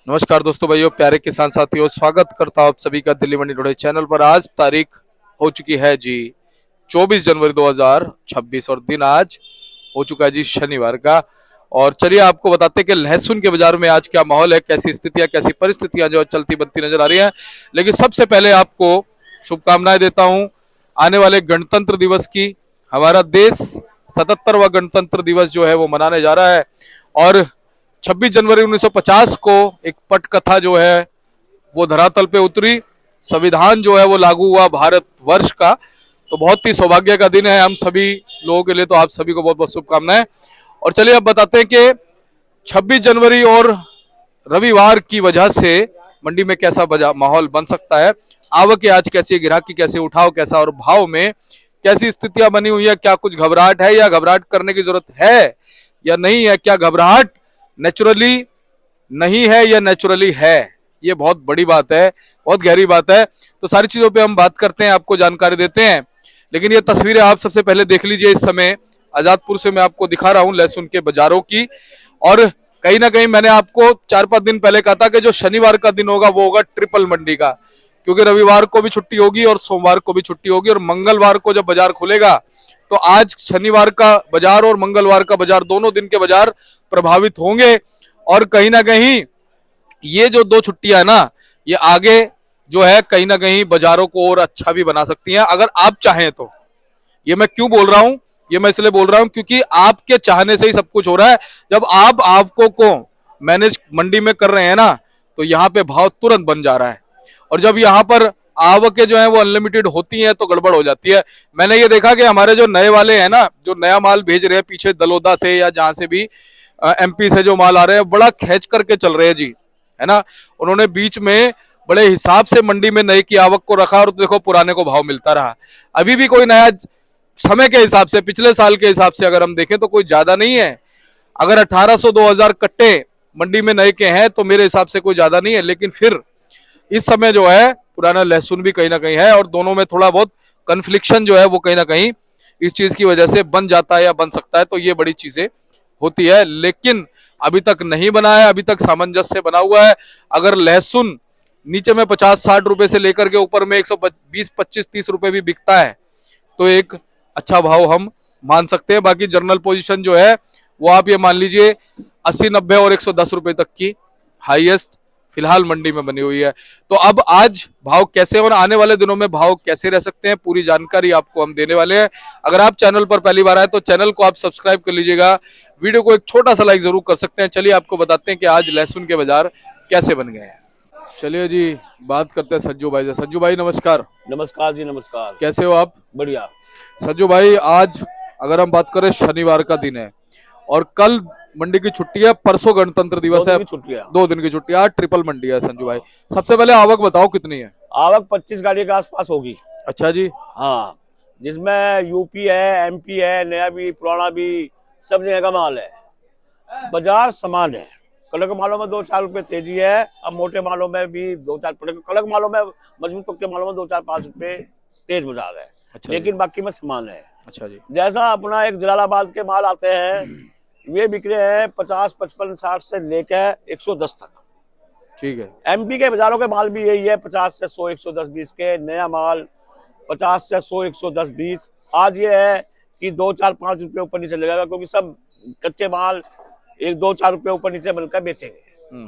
नमस्कार दोस्तों, भाइयों, प्यारे किसान साथियों, स्वागत करता हूं आप सभी का दिल्ली मंडी टुडे चैनल पर। आज तारीख हो चुकी है जी 24 जनवरी 2026 और दिन आज हो चुका है जी शनिवार का। और चलिए आपको बताते हैं कि लहसुन के बाजार में आज क्या माहौल है, कैसी स्थितियां, कैसी परिस्थितियां जो चलती बनती नजर आ रही हैं। लेकिन सबसे पहले आपको शुभकामनाएं देता हूं आने वाले गणतंत्र दिवस की। हमारा देश 77वां गणतंत्र दिवस जो है वो मनाने जा रहा है और 26 जनवरी 1950 को एक पटकथा जो है वो धरातल पे उतरी, संविधान जो है वो लागू हुआ भारत वर्ष का। तो बहुत ही सौभाग्य का दिन है हम सभी लोगों के लिए। तो आप सभी को बहुत बहुत शुभकामनाएं। और चलिए अब बताते हैं कि 26 जनवरी और रविवार की वजह से मंडी में कैसा माहौल बन सकता है, आवक आज कैसी है, ग्राहक की कैसे उठाव कैसा और भाव में कैसी स्थितियां बनी हुई है, क्या कुछ घबराहट है या घबराहट करने की जरूरत है या नहीं है, क्या घबराहट नेचुरली नहीं है या नेचुरली है, ये बहुत बड़ी बात है, बहुत गहरी बात है। तो सारी चीजों पे हम बात करते हैं, आपको जानकारी देते हैं। लेकिन ये तस्वीरें आप सबसे पहले देख लीजिए। इस समय आजादपुर से मैं आपको दिखा रहा हूं लहसुन के बाजारों की। और कहीं ना कहीं मैंने आपको 4-5 दिन पहले कहा था कि जो शनिवार का दिन होगा वो होगा ट्रिपल मंडी का, क्योंकि रविवार को भी छुट्टी होगी और सोमवार को भी छुट्टी होगी और मंगलवार को जब बाजार खुलेगा तो आज शनिवार का बाजार और मंगलवार का बाजार, दोनों दिन के बाजार प्रभावित होंगे। और कहीं ना कहीं ये जो दो छुट्टियां है ना, ये आगे जो है कहीं ना कहीं बाजारों को और अच्छा भी बना सकती हैं अगर आप चाहें तो। ये मैं क्यों बोल रहा हूं, ये मैं इसलिए बोल रहा हूं क्योंकि आपके चाहने से ही सब कुछ हो रहा है। जब आप आपको को मैनेज मंडी में कर रहे हैं ना, तो यहाँ पे भाव तुरंत बन जा रहा है। और जब यहाँ पर आवकें जो है वो अनलिमिटेड होती हैं तो गड़बड़ हो जाती है। मैंने ये देखा कि हमारे जो नए वाले हैं ना, जो नया माल भेज रहे हैं पीछे दलोदा से या जहां से भी एमपी से जो माल आ रहे हैं, बड़ा खींच करके चल रहे हैं जी, है ना। उन्होंने बीच में बड़े हिसाब से मंडी में नए की आवक को रखा और देखो पुराने को भाव मिलता रहा। अभी भी कोई नया समय के हिसाब से, पिछले साल के हिसाब से अगर हम देखें तो कोई ज्यादा नहीं है। अगर 1800-2000 कट्टे मंडी में नए के हैं तो मेरे हिसाब से कोई ज्यादा नहीं है। लेकिन फिर इस समय जो है पुराना लहसुन भी कहीं ना कहीं है और दोनों में थोड़ा बहुत कन्फ्लिक्शन जो है वो कहीं ना कहीं इस चीज की वजह से बन जाता है या बन सकता है। तो ये बड़ी चीजें होती है, लेकिन अभी तक नहीं बना है, अभी तक सामंजस्य बना हुआ है। अगर लहसुन नीचे में 50-60 रुपए से लेकर के ऊपर में 120-25-30 रुपए भी बिकता है तो एक अच्छा भाव हम मान सकते हैं। बाकी जर्नल पोजीशन जो है वो आप ये मान लीजिए 80-90 और 110 रुपए तक की हाईएस्ट फिलहाल मंडी में बनी हुई है। तो अब आज भाव कैसे और आने वाले दिनों में भाव कैसे रह सकते हैं, पूरी जानकारी आपको हम देने वाले हैं। अगर आप चैनल पर पहली बार आए तो चैनल को आप सब्सक्राइब कर लीजिएगा, वीडियो को एक छोटा सा लाइक जरूर कर सकते हैं। चलिए आपको बताते हैं कि आज लहसुन के बाजार कैसे बन गए हैं। चलिए जी बात करते हैं सज्जू भाई से। सज्जू भाई नमस्कार। नमस्कार जी, नमस्कार। कैसे हो आप? बढ़िया। सज्जू भाई, आज अगर हम बात करें शनिवार का दिन है और कल मंडी की छुट्टी है, परसों गणतंत्र दिवस है, 2 दिन की छुट्टी है, आज ट्रिपल मंडी है। संजू भाई, सबसे पहले आवक बताओ कितनी है? आवक 25 गाड़ी के आसपास होगी। अच्छा जी। हाँ, जिसमें यूपी है, एमपी है, नया भी पुराना भी, सब जगह का माल है। बाजार समान है। कलक मालों में 2-4 रुपए तेजी है, अब मोटे मालों में भी 2-4, कलक मालों में, मजबूत पक्के मालों में 2-4-5 रुपए तेज बाजार है। अच्छा लेकिन बाकी में समान है। अच्छा जी। जैसा अपना एक जलालाबाद के माल आते हैं, वे बिक रहे हैं 50, 55, 60 से लेकर 110 तक। ठीक है। एमपी के बाजारों के माल भी यही है, 50 से 100, 110, 20 के। नया माल 50 से 100, 110, 20। आज ये है कि 2-4-5 रुपए ऊपर नीचे लगेगा, क्योंकि सब कच्चे माल 1-2-4 रुपए ऊपर नीचे मिलकर बेचेंगे।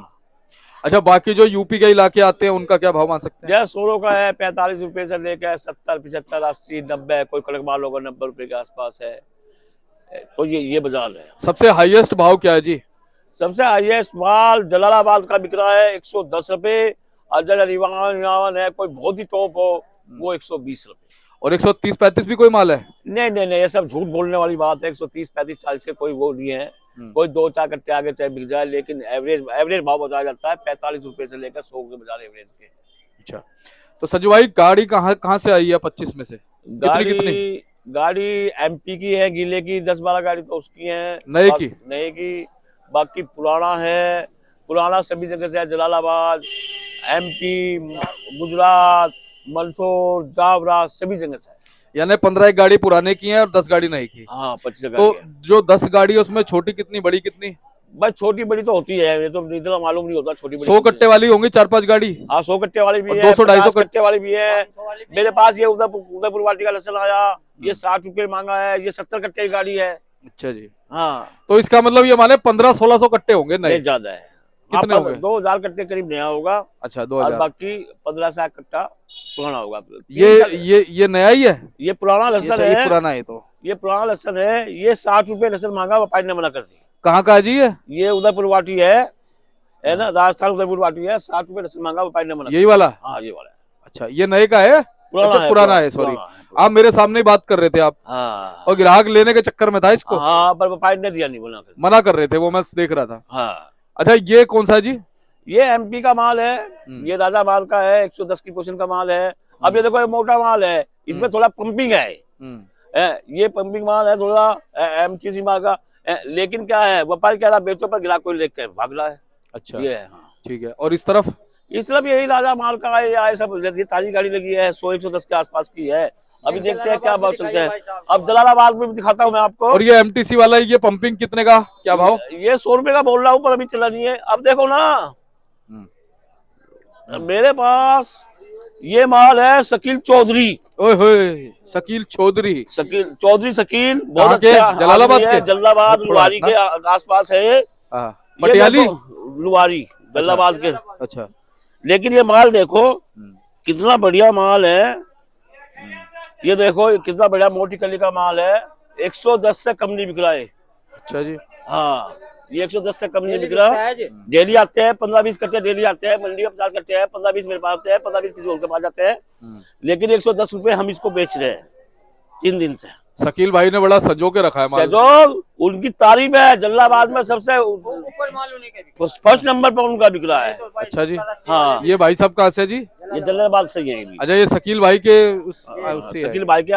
अच्छा, बाकी जो यूपी के इलाके आते हैं उनका क्या भाव मान सकते हैं? जैसे सोरो का है 45 रुपए से लेकर 70, 75, 80, 90, कोई कलक माल होगा 90 रुपए के आसपास है। तो ये बाजार है। सबसे हाईएस्ट भाव क्या है जी? सबसे हाईएस्ट माल जलालाबाद का बिक रहा है 110 रुपए। और जगह रिवान है, कोई बहुत ही टॉप हो, वो 120 रुपए। और 130-35 भी कोई माल है? नहीं, ये सब झूठ बोलने वाली बात है। 130, 35, 40 के कोई वो नहीं है। कोई 2-4 कट्टे आगे चाहे बिक जाए, लेकिन एवरेज भाव बताया जाता है 45 रुपए से लेकर 100 के बाजार एवरेज के। अच्छा, तो सज्जू भाई गाड़ी कहाँ से आई है 25 में से? गाड़ी एमपी की है, गीले की 10-12 गाड़ी तो उसकी है, नए की। बाकी पुराना है। पुराना सभी जगह से है, जलालाबाद, एमपी, गुजरात, मंदसौर, जावरा, सभी जगह से है। यानी 15 गाड़ी पुराने की है और 10 गाड़ी नई की। हाँ, 25 तो जो 10 गाड़ी है उसमें छोटी कितनी, बड़ी कितनी? बस छोटी बड़ी तो होती है, ये तो इतना मालूम नहीं होता छोटी बड़ी। 100 कट्टे वाली होंगी 4-5 गाड़ी। हाँ 100 कट्टे वाली भी और है, 200-250 50 कट्टे वाली भी है। मेरे पास ये उदयपुर वाटी का लहसुन आया, ये 60 रुपए मांगा है, ये 70 कट्टे की गाड़ी है। अच्छा जी। हाँ तो इसका मतलब ये माने 1500-1600 कट्टे होंगे नए। नहीं ज्यादा है। कितने होंगे? 2000 कट्टे करीब नया होगा। अच्छा और 2000। बाकी 1500 कट्टा पुराना होगा। ये नया ही है? ये पुराना लहसुन ये है, पुराना है तो। ये पुराना लहसुन है। ये 60 रुपए लहसुन मांगा, व्यापारी ने मना कर दी। कहाँ का है जी ये? ये उदयपुर वाटी है ना, राजस्थान उदयपुर वाटी है। 60 रुपए लहसुन मांगा, व्यापारी ने मना कर यही वाला? दी। हाँ ये वाला है। अच्छा ये नए का है? अच्छा पुराना है, सॉरी। आप मेरे सामने ही बात कर रहे थे आप। हाँ और ग्राहक लेने के चक्कर में था इसको। हाँ, पर व्यापारी ने दिया नहीं, मना कर रहे थे, वो मैं देख रहा था। हाँ अच्छा ये कौन सा है जी? ये एमपी का माल है, ये राजा माल का है, 110 की पोजीशन का माल है। अब ये देखो ये मोटा माल है, इसमें थोड़ा पंपिंग है। ये पंपिंग माल है थोड़ा एमटीसी माल का। लेकिन क्या है, व्यापारी कह रहा बेचो, पर ग्राहक को लेकर भाग रहा है। अच्छा ये है। हाँ। ठीक है। और इस तरफ? इस तरफ यही राजा माल का है, सब ये ताजी गाड़ी लगी है, 100-110 के आसपास की है। अभी देखते हैं क्या भाव चलते हैं। अब जलालाबाद में भी दिखाता हूँ मैं आपको। और ये एमटीसी वाला ये पंपिंग कितने का, क्या भाव? ये 100 रुपए का बोल रहा हूँ, पर अभी चला नहीं है। अब देखो ना, मेरे पास ये माल है शकील चौधरी। ओए होए, शकील चौधरी। शकील चौधरी, शकील बहुत के? अच्छा जलालाबाद के? जलालाबाद लुवारी के आसपास है। पटियाली लुवारी जलालाबाद के। अच्छा। लेकिन ये माल देखो कितना बढ़िया माल है। ये देखो कितना बढ़िया मोटी कली का माल है। 110 से कम नहीं बिक रहा है। अच्छा जी। हाँ ये 110 से कम नहीं बिक रहा। डेली आते हैं 15-20 कट्टे, डेली आते हैं मंडी में 50 कट्टे हैं, 15-20 मेरे पास आते हैं, 15-20 किसी और के पास जाते हैं। लेकिन 110 रुपए हम इसको बेच रहे हैं 3 दिन से। शकील भाई ने बड़ा सजो के रखा है माल। सजो उनकी तारीफ है, जलालाबाद में सबसे फर्स्ट नंबर पर उनका बिक रहा है। अच्छा जी। हाँ ये भाई साहब कहाँ से जी? ये जलालाबाद से ही है। अच्छा ये शकील भाई के उससे है। शकील भाई के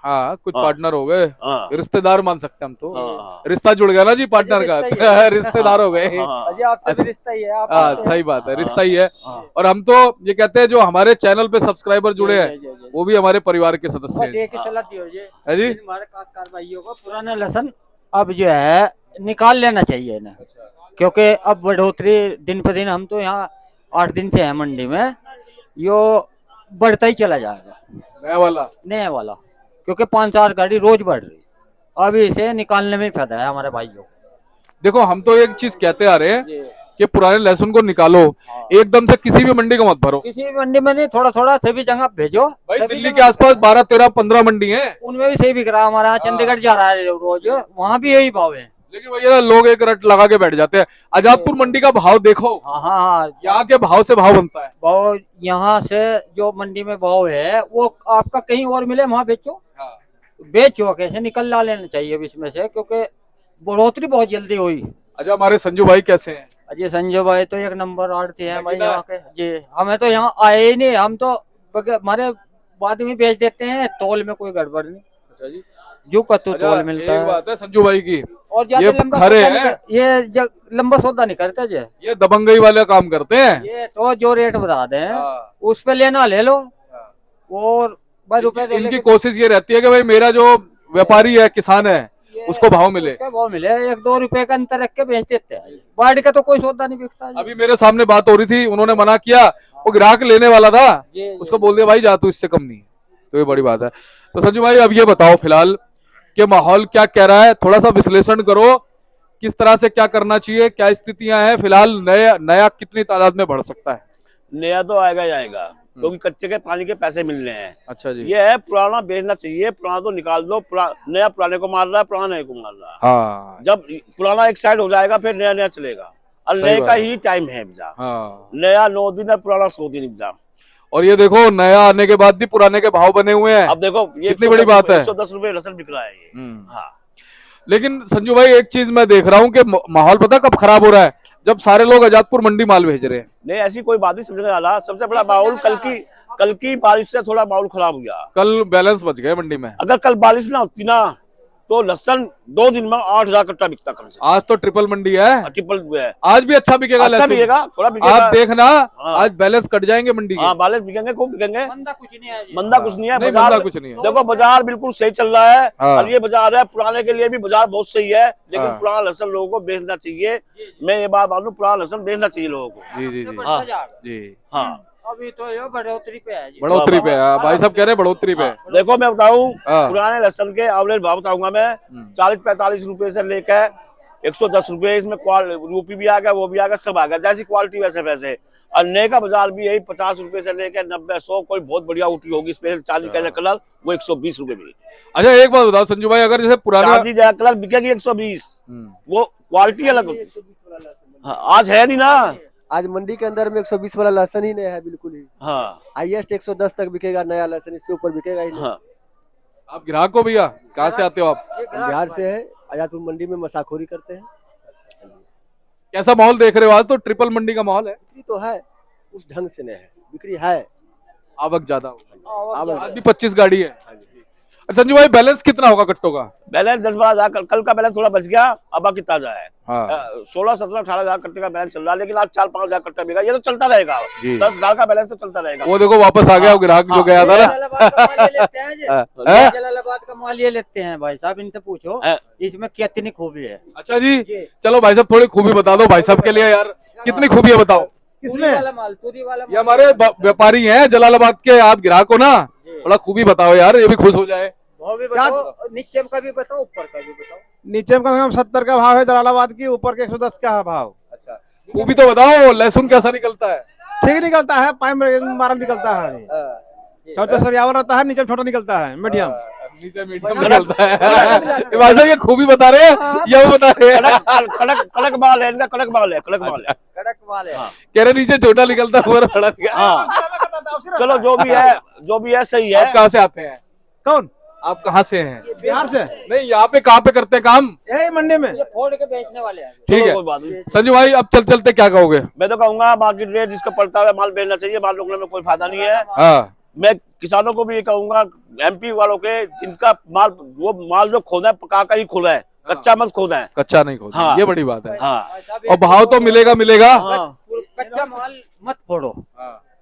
हाँ कुछ पार्टनर हो गए, हाँ। रिश्तेदार मान सकते हैं हम तो। हाँ। रिश्ता जुड़ गया ना जी पार्टनर का। रिश्तेदार हो गए। आपसे भी रिश्ता ही है। हाँ सही बात है, रिश्ता ही है। और हम तो ये कहते हैं जो हमारे चैनल पे सब्सक्राइबर जुड़े हैं वो भी हमारे परिवार के सदस्य हैं। एक ही सलाह दी हो जी, हमारे काश्तकार भाइयों को पुराना लहसुन अब जो है निकाल लेना चाहिए ना, क्योंकि अब बढ़ोतरी दिन पर दिन, हम तो यहाँ 8 दिन से है मंडी में, यो बढ़ता ही चला जाएगा नया वाला, क्योंकि 5-4 गाड़ी रोज बढ़ रही। अब इसे निकालने में फायदा है हमारे भाइयों को। देखो हम तो एक चीज कहते आ रहे हैं कि पुराने लहसुन को निकालो, एकदम से किसी भी मंडी को मत भरो। किसी भी मंडी में नहीं, थोड़ा थोड़ा सभी जगह भेजो। भाई दिल्ली के आसपास 12, 13, 15 मंडी हैं, उनमें भी सही बिक रहा है। हमारा चंडीगढ़ जा रहा है रोज, वहाँ भी यही भाव है। लेकिन भैया लोग एक रट लगा के बैठ जाते हैं। आजादपुर मंडी का भाव देखो। हाँ यहाँ के भाव से भाव बनता है। भाव यहाँ से जो मंडी में भाव है वो आपका कहीं और मिले, वहाँ बेचो। बेचो कैसे निकल ला लेना चाहिए इसमें से, क्योंकि बढ़ोतरी बहुत जल्दी हुई। अच्छा हमारे संजू भाई कैसे हैं? अजय संजय भाई तो एक नंबर आड़ती है भाई यहाँ के जी। हमें तो यहाँ आए ही नहीं, हम तो हमारे बाद में बेच देते हैं, तोल में कोई गड़बड़ नहीं। अच्छा जी। जो कत्तू तोल मिलता है। बात है संजू भाई की, और ये खरे हैं, ये लंबा सौदा नहीं करते जी, ये दबंगई वाले काम करते हैं। ये तो जो रेट बता दें उस पे लेना ले लो, और भाई रुपए दे। इनकी कोशिश ये रहती है कि भाई मेरा जो व्यापारी है, किसान है, उसको भाव मिले। 1-2 रुपए का अंतर रख के बेच देते हैं। बाढ़ का तो कोई सौदा नहीं बिकता। अभी मेरे सामने बात हो रही थी, उन्होंने मना किया, वो ग्राहक लेने वाला था, उसको बोल दिया भाई जा तू, इससे कम नहीं। तो ये बड़ी बात है। तो संजू भाई अब ये बताओ फिलहाल कि माहौल क्या कह रहा है, थोड़ा सा विश्लेषण करो, किस तरह से क्या करना चाहिए, क्या स्थितियां हैं फिलहाल, नया कितनी तादाद में बढ़ सकता है? नया तो आएगा ही आएगा, क्योंकि कच्चे के पानी के पैसे मिल रहे हैं। अच्छा जी। ये है पुराना बेचना चाहिए, पुराना तो निकाल दो। नया पुराने को मार रहा है, पुराना नए को मार रहा है। हाँ। जब पुराना एक साइड हो जाएगा फिर नया नया चलेगा, और नए का ही टाइम है बिजा। हाँ। नया 9 दिन है, पुराना 100 दिन बिजा। और ये देखो नया आने के बाद भी पुराने के भाव बने हुए हैं। अब देखो ये कितनी बड़ी बात है। 110 रुपए लहसुन बिक रहा है ये। हाँ। लेकिन संजू भाई एक चीज मैं देख रहा हूँ कि माहौल पता कब खराब हो रहा है, जब सारे लोग आजादपुर मंडी माल भेज रहे हैं। नहीं ऐसी कोई बात नहीं, समझने वाला सबसे बड़ा माहौल कल की बारिश से थोड़ा माहौल खराब हुआ। कल बैलेंस बच गए मंडी में। अगर कल बारिश ना होती ना तो लहसन 2 दिन में 8,000 कट्टा बिकता कम से आज तो ट्रिपल मंडी है, ट्रिपल है। आज भी अच्छा बिकेगा अच्छा लहसुन। बिकेगा, थोड़ा बिकेगा। आप देखना हाँ। आज बैलेंस कट जाएंगे मंडी के। हाँ, बाले बिकेंगे, खूब बिकेंगे। मंदा कुछ नहीं है जी। मंदा कुछ नहीं है, नहीं, बाजार मंदा कुछ नहीं है। देखो बाजार बिल्कुल सही चल रहा है। हाँ। और ये बाजार है, पुराने के लिए भी बाजार बहुत सही है, लेकिन हाँ। पुराना लहसुन लोगों को बेचना चाहिए। मैं ये बात मानूं, पुराना लहसुन बेचना चाहिए लोगों को। जी जी जी बढ़ता जाएगा। जी। हाँ, अभी तो ये बढ़ोतरी पे है जी। बढ़ोतरी पे है, भाई साहब कह रहे हैं बढ़ोतरी पे है। देखो मैं बताऊं, हाँ। पुराने लहसुन के एवरेज भाव बताऊंगा मैं। 40-45 रुपए से लेकर 110 रुपए, इसमें यूपी भी आ गया, वो भी आ गया, सब आ गया, जैसी क्वालिटी वैसे वैसे। और नए का बाजार भी यही 50 रुपए से लेकर 90-100, कोई बहुत बढ़िया ऊटी होगी स्पेशल चांदी का कलर, वो 120 रुपए मिली। अच्छा एक बात बताओ संजू भाई, अगर जैसे पुराना चांदी जैसा कलर बिकेगी 120, वो क्वालिटी अलग होगी। हाँ, आज है नहीं ना। आज मंडी के अंदर में 120 वाला लहसुन ही नहीं है, बिल्कुल ही। हाँ हाईएस्ट 110 तक बिकेगा नया लहसुन, इससे ऊपर बिकेगा ही नहीं। हाँ, आप ग्राहक हो भैया, कहाँ से आते हो आप? हम बिहार से है, आजादपुर मंडी में मसाखोरी करते हैं। कैसा माहौल देख रहे हो? आज तो ट्रिपल मंडी का माहौल है, बिक्री तो है, उस ढंग से नहीं है, बिक्री है। आवक ज्यादा होगी। आवक आज भी 25 गाड़ी है। अच्छा संजू भाई, बैलेंस कितना होगा कट्टों का? बैलेंस 10-12 हजार, कल का बैलेंस थोड़ा बच गया, अब बाकी ताजा है। हाँ। 16-17-18 हजार कट्टे का बैलेंस चल रहा है, लेकिन आज 4-5 हजार कट्टा बिका, ये तो चलता रहेगा। जी। 10 हजार का बैलेंस तो चलता रहेगा। वो देखो वापस आ गया वो ग्राहक जो गया था ना। जलालाबाद का माल ये लेते हैं जी। हैं? जलालाबाद का माल ये लेते हैं भाई साहब, इनसे पूछो हैं? इसमें कितनी खूबी है। अच्छा जी, जी। चलो भाई साहब थोड़ी खूबी बता दो भाई साहब के लिए यार, कितनी खूबी है बताओ। पूरी वाला माल, पूरी वाला ये हमारे व्यापारी हैं जलालाबाद के, आप ग्राहक हो ना, थोड़ा खूबी बताओ यार, ये भी खुश हो जाए। भाव भी बताओ, नीचे का भी बताओ, ऊपर का भी बताओ। नीचे में कम से कम 70 का भाव है जलालाबाद की, ऊपर के 110 का है भाव। अच्छा खूबी तो बताओ, लहसुन कैसा निकलता है? ठीक निकलता है, पाइप मारा निकलता है। छोटा सरियावर रहता है, नीचे छोटा निकलता है, मीडियम। नीचे मीडियम निकलता है। ये भाई साहब ये खूबी बता रहे हैं या वो बता रहे हैं? कड़क कड़क कड़क माल है इनका, कड़क माल है, कड़क माल है। कड़क माल है। कह रहे नीचे छोटा निकलता है, ऊपर बड़ा निकलता है। हाँ, चलो जो भी है सही है। आप कहाँ से आते हैं? कौन? आप कहाँ से हैं? बिहार से। नहीं यहाँ पे कहाँ पे करते हैं काम? यही मंडी में। ये फोड़ के बेचने वाले हैं। ठीक चलो, कोई बात है नहीं। संजू भाई, अब चलते क्या कहोगे? मैं तो कहूंगा मार्केट रेट जिसका पड़ता है माल बेचना चाहिए, माल रोकने में कोई फायदा नहीं है। हाँ मैं किसानों को भी ये कहूंगा, एमपी वालों के, जिनका माल, वो माल जो खोदा है पका का ही खोदा है, कच्चा मत खोदा है। कच्चा नहीं खोदा, हाँ। ये बड़ी बात है। हाँ और भाव तो मिलेगा मिलेगा। हाँ, कच्चा माल मत फोड़ो,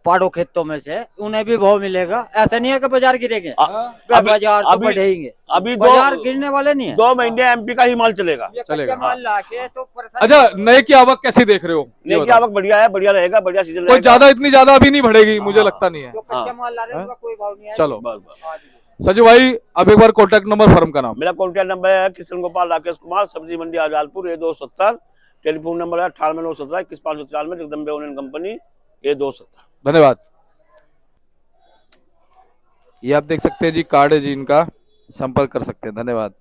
पाड़ो खेतों में से, उन्हें भी भाव मिलेगा। ऐसा नहीं है कि बाजार गिरेंगे, बाजार तो बढ़ेंगे। अभी बाजार गिरने वाले नहीं है। 2 महीने एमपी का ही माल चलेगा। ये चलेगा। कच्चा माल लाके तो परेशानी- अच्छा नए की आवक कैसी देख रहे हो? ये लेकिन बताओ। आवक बढ़िया है, बढ़िया रहेगा, बढ़िया सीजन कोई रहेगा। ज्यादा इतनी ज्यादा अभी नहीं बढ़ेगी, मुझे लगता नहीं है। जो कच्चा माल ला रहे हैं उनका कोई भाव नहीं है। चलो बस, बस। संजू भाई, अब एक बार कॉन्टैक्ट नंबर, फर्म का नाम। मेरा कॉन्टैक्ट नंबर है किशन गोपाल राकेश कुमार, सब्जी मंडी आजादपुर, A270। टेलीफोन नंबर है 989171 जगदम्बे ओनियन कंपनी, A270। धन्यवाद। ये आप देख सकते हैं जी, कार्ड है जी इनका, संपर्क कर सकते हैं। धन्यवाद।